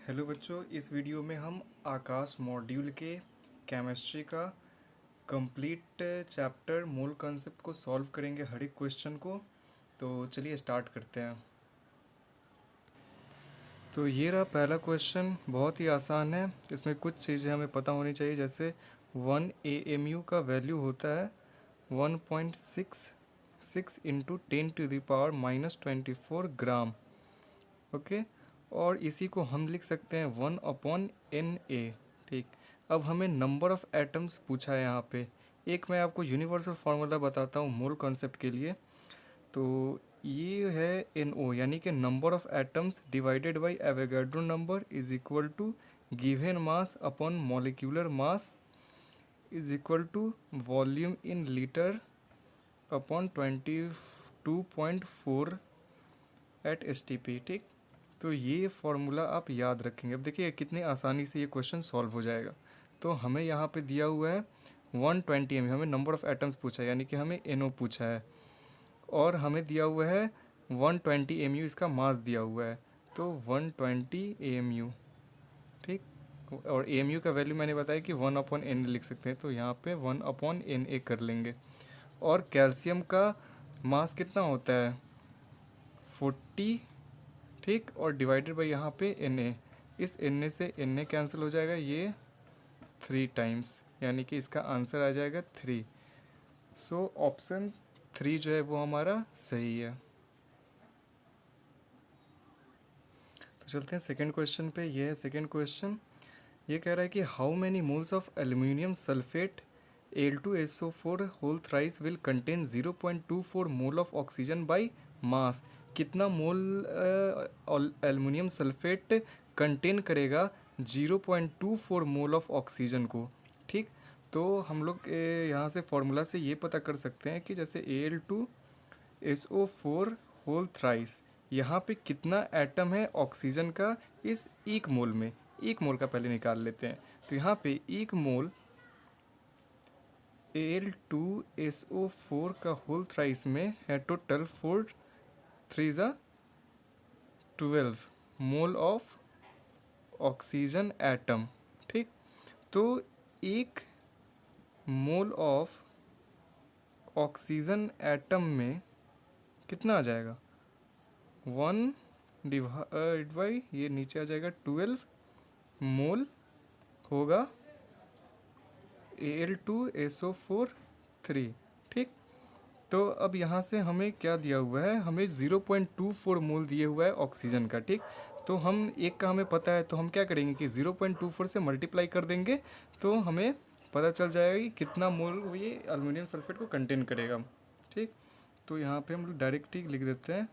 Hello बच्चों, इस video में हम आकाश मॉड्यूल के केमिस्ट्री का कंप्लीट चैप्टर मोल कॉन्सेप्ट को सॉल्व करेंगे, हर एक क्वेश्चन को। तो चलिए स्टार्ट करते हैं। तो ये रहा पहला क्वेश्चन, बहुत ही आसान है। इसमें कुछ चीज़ें हमें पता होनी चाहिए, जैसे 1 AMU का वैल्यू होता है 1.66 इंटू 10⁻⁻24 ग्राम। ओके, और इसी को हम लिख सकते हैं 1/Na। ठीक, अब हमें नंबर ऑफ़ एटम्स पूछा है यहाँ पे। एक मैं आपको यूनिवर्सल फार्मूला बताता हूँ मोल कॉन्सेप्ट के लिए। तो ये है NO, यानी कि number of atoms divided by Avogadro number is equal to given mass upon molecular mass is equal to volume in litre upon 22.4 at STP। ठीक, तो ये फॉर्मूला आप याद रखेंगे। अब देखिए कितनी आसानी से ये क्वेश्चन सॉल्व हो जाएगा। तो हमें यहाँ पे दिया हुआ है 120 MU, हमें नंबर ऑफ़ एटम्स पूछा है, यानी कि हमें NO पूछा है, और हमें दिया हुआ है 120 MU इसका मास दिया हुआ है, तो 120 AMU। ठीक, और AMU का वैल्यू मैंने बताया कि 1/Na लिख सकते हैं, तो यहाँ पे 1/Na कर लेंगे। और कैल्शियम का मास कितना होता है 40। ठीक, और डिवाइडेड बाई यहाँ पे Na, इस Na से Na कैंसिल हो जाएगा, ये 3 टाइम्स, यानी कि इसका आंसर आ जाएगा 3। सो ऑप्शन 3 जो है वो हमारा सही है। तो चलते हैं सेकेंड क्वेश्चन पे। ये है सेकेंड क्वेश्चन। ये कह रहा है कि how many moles of aluminium sulphate Al2SO4 whole thrice will contain 0.24 mole of oxygen by mass. कितना मोल एल्युमिनियम सल्फेट कंटेन करेगा 0.24 मोल ऑफ ऑक्सीजन को। ठीक, तो हम लोग यहाँ से फॉर्मूला से ये पता कर सकते हैं कि जैसे Al2SO4 होल थ्राइस, यहाँ पे कितना एटम है ऑक्सीजन का इस एक मोल में। एक मोल का पहले निकाल लेते हैं। तो यहाँ पे एक मोल Al2SO4 का होल थ्राइस में है टोटल 4 3 ज़ा 12 मोल ऑफ ऑक्सीजन एटम। ठीक, तो एक मोल ऑफ ऑक्सीजन एटम में कितना आ जाएगा 1 डिवाइड बाई ये नीचे आ जाएगा 12 मोल होगा Al2SO4 3। ठीक, तो अब यहाँ से हमें क्या दिया हुआ है, हमें 0.24 मोल दिए हुआ है ऑक्सीजन का। ठीक, तो हम एक का हमें पता है, तो हम क्या करेंगे कि 0.24 से मल्टीप्लाई कर देंगे, तो हमें पता चल जाएगा कि कितना मोल ये एल्युमिनियम सल्फेट को कंटेन करेगा। ठीक, तो यहाँ पे हम लोग डायरेक्ट ही लिख देते हैं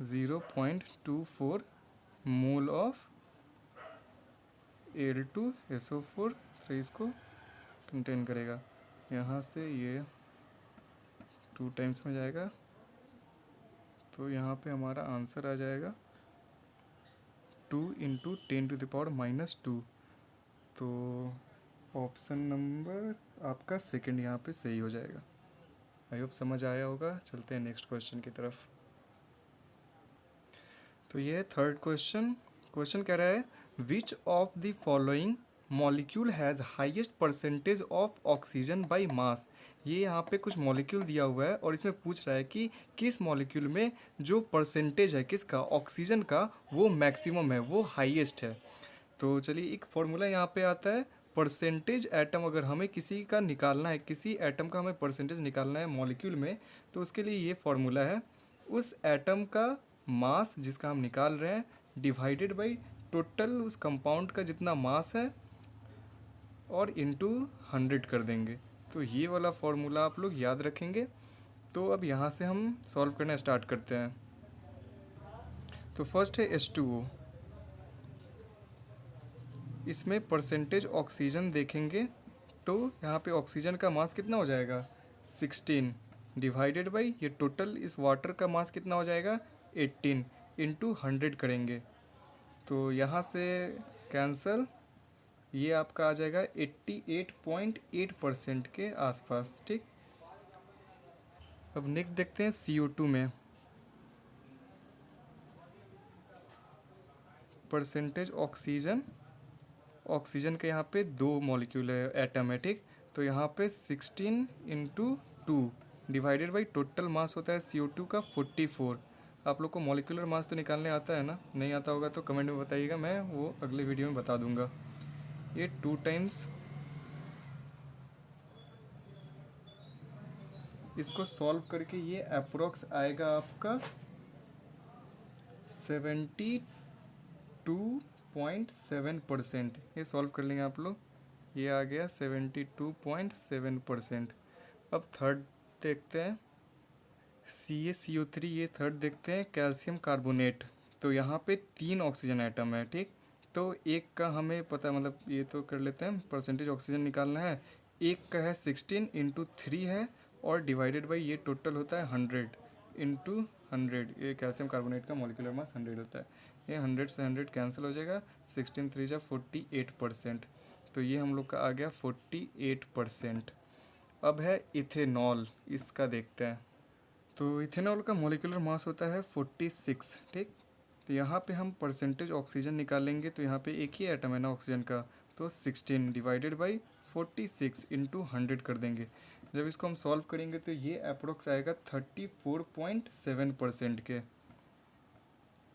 0.24 मोल ऑफ Al2SO4 3 इसको कंटेन करेगा। यहाँ से ये 2 टाइम्स में जाएगा, तो यहाँ पे हमारा आंसर आ जाएगा 2 इंटू 10⁻⁻²। तो ऑप्शन नंबर आपका सेकंड यहाँ पे सही हो जाएगा। आई होप समझ आया होगा। चलते हैं नेक्स्ट क्वेश्चन की तरफ। तो ये है थर्ड क्वेश्चन। क्वेश्चन कह रहा है which of the following molecule has highest percentage of oxygen by mass. ये यहाँ पे कुछ मॉलिक्यूल दिया हुआ है और इसमें पूछ रहा है कि किस मॉलिक्यूल में जो परसेंटेज है किसका ऑक्सीजन का वो मैक्सिमम है, वो हाईएस्ट है। तो चलिए एक फॉर्मूला यहाँ पे आता है परसेंटेज एटम। अगर हमें किसी का निकालना है, किसी एटम का हमें परसेंटेज निकालना है मॉलिक्यूल में, तो उसके लिए ये फॉर्मूला है उस एटम का मास जिसका हम निकाल रहे हैं डिवाइडेड बाई टोटल उस कंपाउंड का जितना मास है और इनटू 100 कर देंगे। तो ये वाला फॉर्मूला आप लोग याद रखेंगे। तो अब यहाँ से हम सॉल्व करना स्टार्ट करते हैं। तो फर्स्ट है H2O। इसमें परसेंटेज ऑक्सीजन देखेंगे तो यहाँ पे ऑक्सीजन का मास कितना हो जाएगा 16 डिवाइडेड बाई ये टोटल इस वाटर का मास कितना हो जाएगा 18 इंटू 100 करेंगे, तो यहाँ से कैंसल, ये आपका आ जाएगा 88.8% के आसपास। ठीक, अब नेक्स्ट देखते हैं CO2 में। परसेंटेज ऑक्सीजन, ऑक्सीजन के यहाँ पे 2 मॉलिक्यूल है, एटम है, ठीक। तो यहाँ पे 16 into 2 divided by total mass होता है CO2 का 44। आप लोग को मॉलिक्यूलर मास तो निकालने आता है ना? नहीं आता होगा तो कमेंट में बताइएगा, मैं वो अगले वीडियो में बता दूंगा। ये 2 टाइम्स, इसको सॉल्व करके ये अप्रोक्स आएगा आपका 72.7%। ये सॉल्व कर लेंगे आप लोग, ये आ गया 72.7%। अब थर्ड देखते हैं, CaCO3, ये थर्ड देखते हैं, कैल्शियम कार्बोनेट। तो यहाँ पे 3 ऑक्सीजन आइटम है, ठीक। तो एक का हमें पता है, मतलब ये तो कर लेते हैं, परसेंटेज ऑक्सीजन निकालना है। एक का है 16 इंटू 3 है, और डिवाइडेड बाई ये टोटल होता है 100 इंटू 100। ये कैल्शियम कार्बोनेट का मॉलिक्यूलर मास 100 होता है। ये 100 से 100 कैंसिल हो जाएगा, 16 3 जा 48%। तो ये हम लोग का आ गया 48%। अब है इथेनॉल, इसका देखते हैं। तो इथेनॉल का मॉलिक्यूलर मास होता है 46, ठीक। तो यहाँ पे हम परसेंटेज ऑक्सीजन निकालेंगे, तो यहाँ पे एक ही एटम है ना ऑक्सीजन का, तो 16 डिवाइडेड बाई 46 इंटू 100 कर देंगे। जब इसको हम सॉल्व करेंगे तो ये अप्रोक्स आएगा 34.7% के,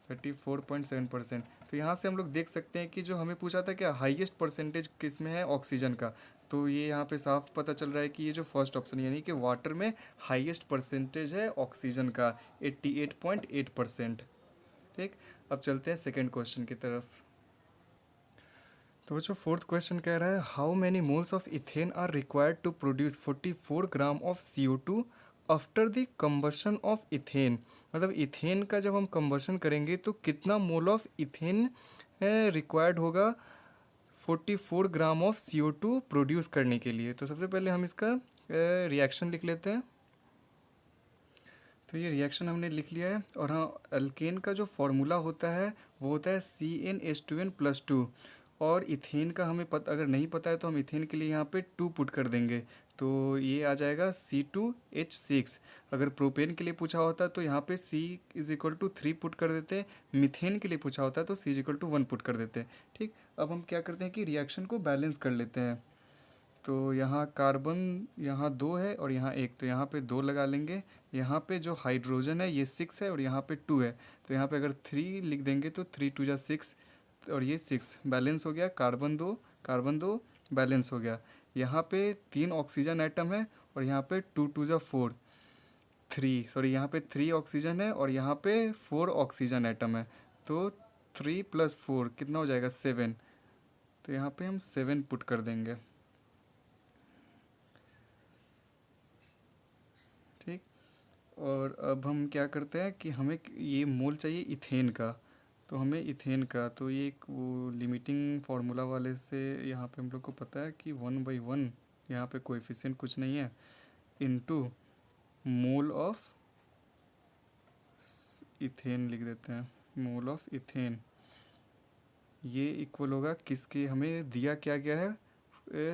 34.7%। तो यहाँ से हम लोग देख सकते हैं कि जो हमें पूछा था क्या हाईएस्ट परसेंटेज किस में है, ऑक्सीजन का। तो ये यहाँ पे साफ पता चल रहा है कि ये जो फर्स्ट ऑप्शन यानी कि वाटर में हाईएस्ट परसेंटेज है ऑक्सीजन का, 88.8%, ठीक। अब चलते हैं सेकेंड क्वेश्चन की तरफ। तो जो फोर्थ क्वेश्चन कह रहा है, how many moles of ethane are required to produce 44 gram of CO2 after the combustion of ethane. मतलब इथेन का जब हम कंबशन करेंगे तो कितना मोल ऑफ इथेन रिक्वायर्ड होगा 44 ग्राम ऑफ CO2 प्रोड्यूस करने के लिए। तो सबसे पहले हम इसका रिएक्शन लिख लेते हैं। तो ये रिएक्शन हमने लिख लिया है। और हाँ, अल्केन का जो फॉर्मूला होता है वो होता है CnH2n+2। और इथेन का हमें पता, अगर नहीं पता है तो हम इथेन के लिए यहाँ पे 2 पुट कर देंगे, तो ये आ जाएगा C2H6। अगर प्रोपेन के लिए पूछा होता तो यहाँ पे C=3 पुट कर देते, मीथेन के लिए पूछा होता है तो C=1 पुट कर देते, ठीक। अब हम क्या करते हैं कि रिएक्शन को बैलेंस कर लेते हैं। तो यहाँ कार्बन यहाँ 2 है और यहाँ 1, तो यहाँ पे 2 लगा लेंगे। यहाँ पे जो हाइड्रोजन है ये 6 है और यहाँ पे 2 है, तो यहाँ पे अगर 3 लिख देंगे तो 3 2 जा 6 और ये 6 बैलेंस हो गया। कार्बन 2 बैलेंस हो गया। यहाँ पे 3 ऑक्सीजन आइटम है और यहाँ पे 2 2 जा 4 3, सॉरी यहाँ पे 3 ऑक्सीजन है और यहाँ पे 4 ऑक्सीजन आइटम है, तो 3 + 4 कितना हो जाएगा 7। तो यहाँ पे हम 7 पुट कर देंगे, ठीक। और अब हम क्या करते हैं कि हमें ये मोल चाहिए इथेन का, तो हमें इथेन का, तो ये एक वो लिमिटिंग फार्मूला वाले से यहाँ पे हम लोग को पता है कि 1/1, यहाँ पे कोएफिशिएंट कुछ नहीं है, इनटू मोल ऑफ इथेन लिख देते हैं, मोल ऑफ इथेन। ये इक्वल होगा किसके, हमें दिया क्या गया है,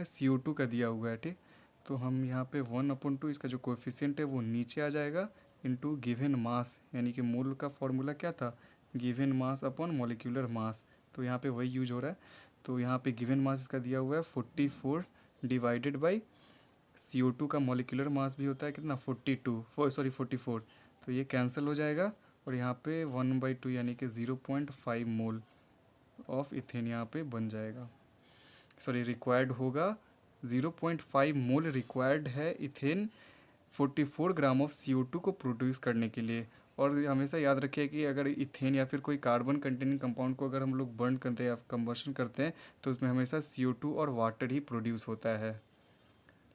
CO2 का दिया हुआ है, ठीक। तो हम यहाँ पे 1/2 इसका जो कोएफिशिएंट है वो नीचे आ जाएगा, इनटू गिवन मास, यानी कि मोल का फॉर्मूला क्या था, गिवन मास अपॉन मॉलिक्यूलर मास। तो यहाँ पे वही यूज हो रहा है। तो यहाँ पे गिवन मास इसका दिया हुआ है 44 डिवाइडेड बाई CO2 का मॉलिक्यूलर मास भी होता है कितना 44। तो ये कैंसिल हो जाएगा और यहाँ पे 1/2 यानी कि 0.5 मोल ऑफ इथेन यहाँ पे बन जाएगा। सॉरी, रिक्वायर्ड होगा 0.5 मोल रिक्वायर्ड है इथेन 44 ग्राम ऑफ CO2 को प्रोड्यूस करने के लिए। और हमेशा याद रखिए कि अगर इथेन या फिर कोई कार्बन कंटेनिंग कंपाउंड को अगर हम लोग बर्न करते हैं या कंबशन करते हैं तो उसमें हमेशा CO2 और वाटर ही प्रोड्यूस होता है,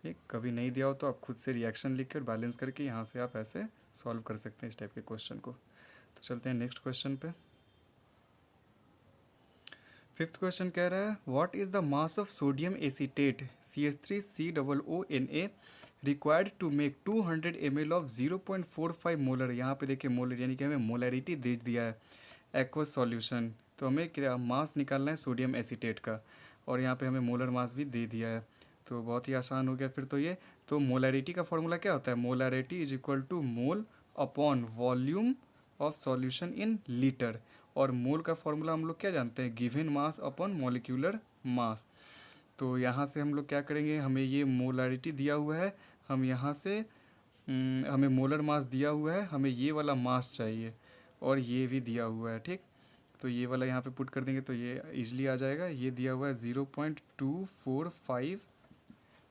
ठीक। कभी नहीं दिया हो तो आप खुद से रिएक्शन लिख कर बैलेंस करके यहाँ से आप ऐसे सॉल्व कर सकते हैं इस टाइप के क्वेश्चन को। तो चलते हैं नेक्स्ट क्वेश्चन पे। फिफ्थ क्वेश्चन कह रहा है, what is the mass of sodium acetate CH3COONA required to make 200 ml of 0.45 molar. यहाँ पे देखिए मोलर यानी कि हमें मोलरिटी दे दिया है एक्वस सॉल्यूशन। तो हमें क्या मास निकालना है सोडियम एसीटेट का, और यहाँ पे हमें मोलर मास भी दे दिया है। तो बहुत ही आसान हो गया फिर तो ये। तो मोलरिटी का फॉर्मूला क्या होता है, molarity = mole upon volume of solution in litre. और मोल का फॉर्मूला हम लोग क्या जानते हैं, गिवन मास अपॉन मॉलिक्यूलर मास। तो यहाँ से हम लोग क्या करेंगे, हमें ये मोलारिटी दिया हुआ है, हम यहाँ से हमें मोलर मास दिया हुआ है, हमें ये वाला मास चाहिए और ये भी दिया हुआ है, ठीक। तो ये वाला यहाँ पे पुट कर देंगे तो ये इजली आ जाएगा। ये दिया हुआ है 0.245,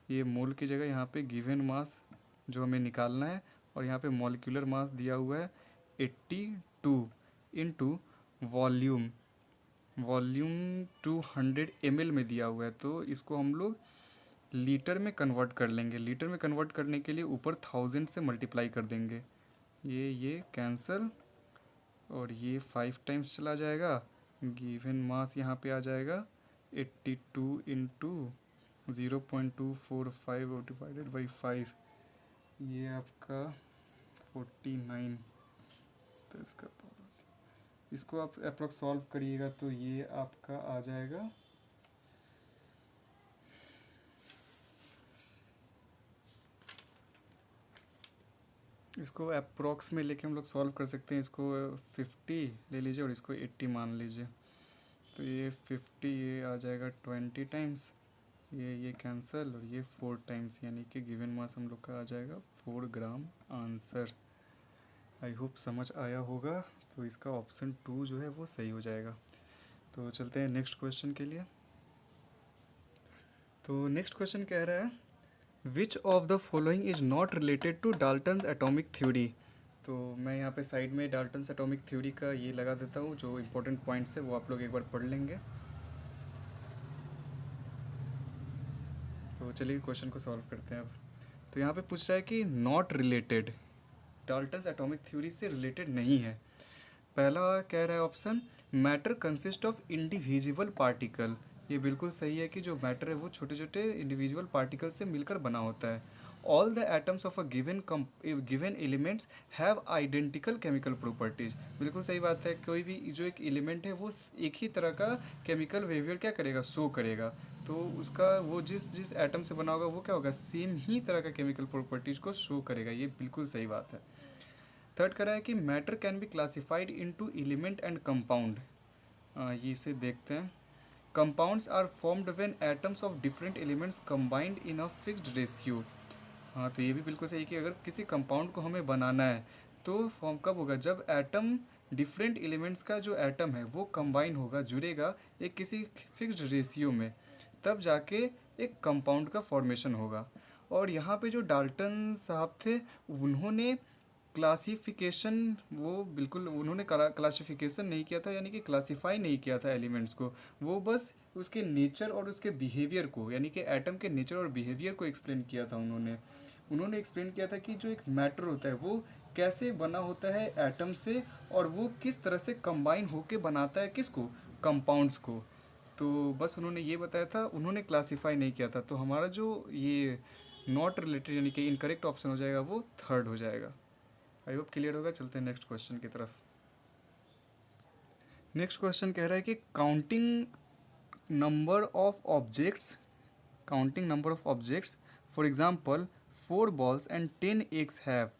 ये मोल की जगह यहाँ पे गिवन मास जो हमें निकालना है, और यहाँ पे मॉलिक्यूलर मास दिया हुआ है 82 इंटू वॉल्यूम, वॉल्यूम 200 ml में दिया हुआ है। तो इसको हम लोग लीटर में कन्वर्ट कर लेंगे। लीटर में कन्वर्ट करने के लिए ऊपर 1000 से मल्टीप्लाई कर देंगे। ये कैंसल और ये 5 टाइम्स चला जाएगा। गिवन मास यहाँ पे आ जाएगा 82 इंटू 0.245 डिवाइडेड बाई 5, ये आपका 49। तो इसको आप अप्रॉक्स सॉल्व करिएगा तो ये आपका आ जाएगा इसको अप्रॉक्स में लेके हम लोग सॉल्व कर सकते हैं। इसको 50 ले लीजिए और इसको 80 मान लीजिए। तो ये 50 ये आ जाएगा 20 टाइम्स, ये कैंसिल और ये 4 टाइम्स, यानी कि गिवन मास हम लोग का आ जाएगा 4 ग्राम आंसर। आई होप समझ आया होगा। तो इसका ऑप्शन 2 जो है वो सही हो जाएगा। तो चलते हैं नेक्स्ट क्वेश्चन के लिए। तो नेक्स्ट क्वेश्चन कह रहा है which of the following is not related to Dalton's atomic theory. तो मैं यहाँ पे साइड में डाल्टन्स एटॉमिक थ्योरी का ये लगा देता हूँ, जो इंपॉर्टेंट पॉइंट्स है वो आप लोग एक बार पढ़ लेंगे। तो चलिए क्वेश्चन को सॉल्व करते हैं अब। तो यहाँ पे पूछ रहा है कि not related, Dalton's atomic theory से रिलेटेड नहीं है। पहला कह रहा है option matter consist of individual particle. ये बिल्कुल सही है कि जो मैटर है वो छोटे छोटे इंडिविजुअल पार्टिकल से मिलकर बना होता है। All the atoms of a given elements have identical chemical properties. बिल्कुल सही बात है, कोई भी जो एक एलिमेंट है वो एक ही तरह का केमिकल बिहेवियर क्या करेगा, शो करेगा। तो उसका वो जिस जिस एटम से बना होगा वो क्या होगा, सेम ही तरह का केमिकल प्रॉपर्टीज को शो करेगा। ये बिल्कुल सही बात है। थर्ड कह रहा है कि matter can be classified into element and compound. ये इसे देखते हैं। Compounds are formed when atoms of different elements combined in a fixed ratio. हाँ, तो ये भी बिल्कुल सही कि अगर किसी कंपाउंड को हमें बनाना है तो फॉर्म कब होगा, जब एटम डिफरेंट एलिमेंट्स का जो एटम है वो कंबाइन होगा, जुड़ेगा एक किसी फिक्स्ड रेशियो में, तब जाके एक कंपाउंड का फॉर्मेशन होगा। और यहाँ पे जो डाल्टन साहब थे उन्होंने क्लासिफिकेशन, वो बिल्कुल उन्होंने क्लासिफिकेशन नहीं किया था, यानी कि क्लासिफाई नहीं किया था एलिमेंट्स को। वो बस उसके नेचर और उसके बिहेवियर को, यानी कि एटम के नेचर और बिहेवियर को एक्सप्लेन किया था उन्होंने एक्सप्लेन किया था कि जो एक मैटर होता है वो कैसे बना होता है एटम से, और वो किस तरह से कंबाइन होके बनाता है किसको, कंपाउंड्स को। तो बस उन्होंने ये बताया था, उन्होंने क्लासिफाई नहीं किया था। तो हमारा जो ये नॉट रिलेटेड यानी कि इनकरेक्ट ऑप्शन हो जाएगा वो थर्ड हो जाएगा। आई होप क्लियर होगा। चलते हैं नेक्स्ट क्वेश्चन की तरफ। नेक्स्ट क्वेश्चन कह रहा है कि counting number of objects for example 4 balls and 10 eggs have.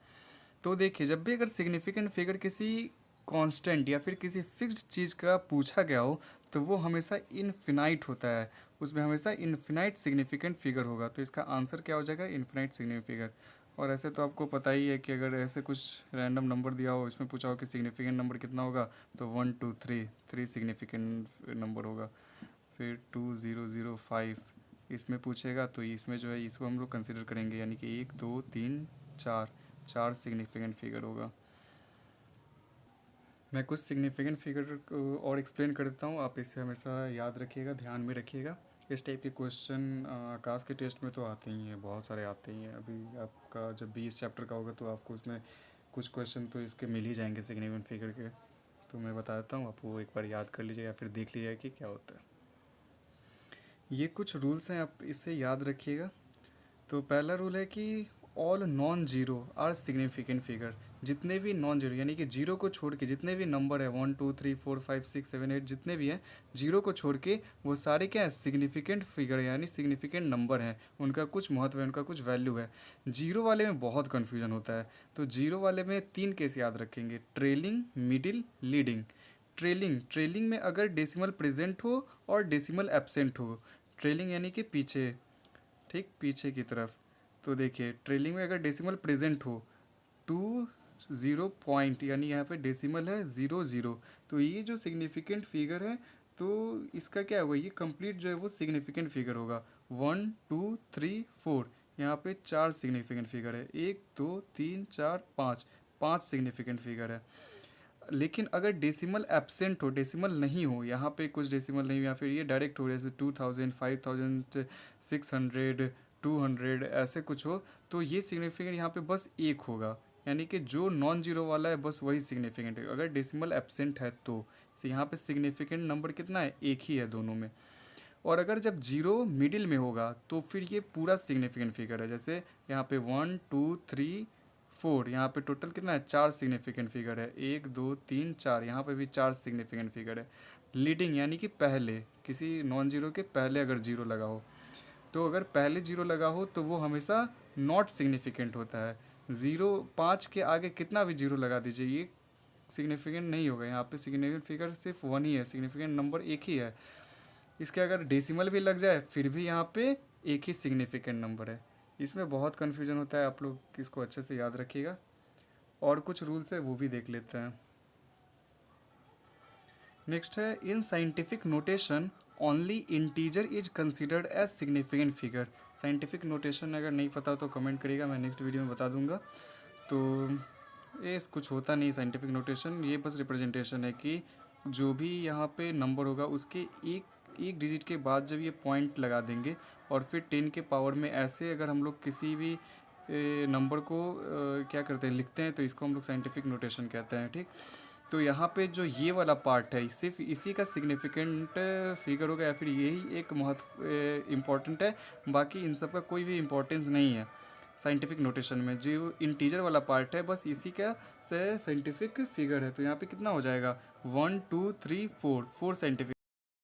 तो देखिए, जब भी अगर सिग्निफिकेंट फिगर किसी कांस्टेंट या फिर किसी फिक्स्ड चीज़ का पूछा गया हो तो वो हमेशा इनफिनाइट होता है, उसमें हमेशा इनफिनाइट सिग्निफिकेंट फिगर होगा। तो इसका आंसर क्या हो जाएगा, इनफिनाइट सिग्निफिकेंट फिगर। और ऐसे तो आपको पता ही है कि अगर ऐसे कुछ रैंडम नंबर दिया हो, इसमें पूछा हो कि सिग्निफिकेंट नंबर कितना होगा, तो 1 2 3 सिग्निफिकेंट नंबर होगा। फिर 2 0 0 5 इसमें पूछेगा तो इसमें जो है इसको हम लोग कंसिडर करेंगे, यानी कि 1 2 3 4 सिग्निफिकेंट फिगर होगा। मैं कुछ सिग्निफिकेंट फिगर को और एक्सप्लेन कर देता हूँ, आप इसे हमेशा याद रखिएगा, ध्यान में रखिएगा। इस टाइप के क्वेश्चन आकाश के टेस्ट में तो आते ही हैं, बहुत सारे आते ही हैं। अभी आपका जब 20 चैप्टर का होगा तो आपको उसमें कुछ क्वेश्चन तो इसके मिल ही जाएंगे सिग्निफिकेंट फिगर के। तो मैं बता देता हूँ, आप वो एक बार याद कर लीजिएगा, फिर देख लीजिएगा कि क्या होता है। ये कुछ रूल्स हैं, आप इससे याद रखिएगा। तो पहला रूल है कि all non zero are significant figure. जितने भी नॉन जीरो यानी कि जीरो को छोड़ के जितने भी नंबर है 1 2 3 4 5 6 7 8 जितने भी हैं, जीरो को छोड़ के वो सारे क्या है, सिग्निफिकेंट फिगर यानी सिग्निफिकेंट नंबर हैं। उनका कुछ महत्व है, उनका कुछ वैल्यू है। जीरो वाले में बहुत कन्फ्यूजन होता है। तो जीरो वाले में 3 केस याद रखेंगे, trailing, middle, leading. Trailing, trailing में अगर डेसिमल प्रेजेंट हो और डेसिमल एब्सेंट हो, ट्रेलिंग यानी कि पीछे, ठीक पीछे की तरफ, तो देखिए ट्रेलिंग में अगर डेसिमल प्रेजेंट हो 20 पॉइंट यानी यहाँ पे डेसिमल है 00, तो ये जो सिग्निफिकेंट फिगर है तो इसका क्या होगा, ये कंप्लीट जो है वो सिग्निफिकेंट फिगर होगा। 1 2 3 4, यहाँ पे 4 सिग्निफिकेंट फिगर है, 1 2 3 4 5, 5 सिग्निफिकेंट फिगर है। लेकिन अगर डेसिमल एब्सेंट हो, डेसिमल नहीं हो, यहाँ पे कुछ डेसिमल नहीं हो या फिर ये डायरेक्ट हो जैसे 2000 5000 600 200 ऐसे कुछ हो, तो ये सिग्निफिकेंट यहाँ पे बस एक होगा, यानी कि जो नॉन जीरो वाला है बस वही सिग्निफिकेंट है अगर डेसिमल एब्सेंट है तो। यहाँ पे सिग्निफिकेंट नंबर कितना है, एक ही है दोनों में। और अगर जब जीरो मिडिल में होगा तो फिर ये पूरा सिग्निफिकेंट फिगर है, जैसे यहाँ पे 1 2 3 4, यहाँ पे टोटल कितना है, 4 सिग्निफिकेंट फिगर है, 1 2 3 4, यहाँ पे भी 4 सिग्निफिकेंट फिगर है। लीडिंग यानी कि पहले, किसी नॉन जीरो के पहले अगर जीरो लगा हो, तो अगर पहले जीरो लगा हो तो वो हमेशा नॉट सिग्निफिकेंट होता है। 5 के आगे कितना भी जीरो लगा दीजिए ये सिग्निफिकेंट नहीं होगा, यहाँ पे सिग्निफिकेंट फिगर सिर्फ 1 ही है, सिग्निफिकेंट नंबर एक ही है। इसके अगर डेसिमल भी लग जाए फिर भी यहाँ पे एक ही सिग्निफिकेंट नंबर है। इसमें बहुत कन्फ्यूजन होता है, आप लोग इसको अच्छे से याद रखिएगा। और कुछ रूल्स है वो भी देख लेते हैं। नेक्स्ट है, in scientific notation only integer is considered as significant figure. Scientific notation अगर नहीं पता तो कमेंट करिएगा, मैं नेक्स्ट वीडियो में बता दूंगा। तो ये कुछ होता नहीं साइंटिफिक नोटेशन, ये बस रिप्रेजेंटेशन है कि जो भी यहाँ पे नंबर होगा उसके एक डिजिट के बाद जब ये पॉइंट लगा देंगे और फिर 10 के पावर में ऐसे अगर हम लोग किसी भी नंबर को क्या करते हैं, लिखते हैं, तो इसको हम लोग साइंटिफिक नोटेशन कहते हैं, ठीक। तो यहाँ पे जो ये वाला पार्ट है सिर्फ इसी का सिग्निफिकेंट फिगर होगा या फिर यही एक महत्व इम्पॉर्टेंट है, बाकी इन सब का कोई भी इम्पोर्टेंस नहीं है साइंटिफिक नोटेशन में। जो इंटीजर वाला पार्ट है बस इसी का से साइंटिफिक फिगर है। तो यहाँ पे कितना हो जाएगा, 1 2 3 4, 4 साइंटिफिक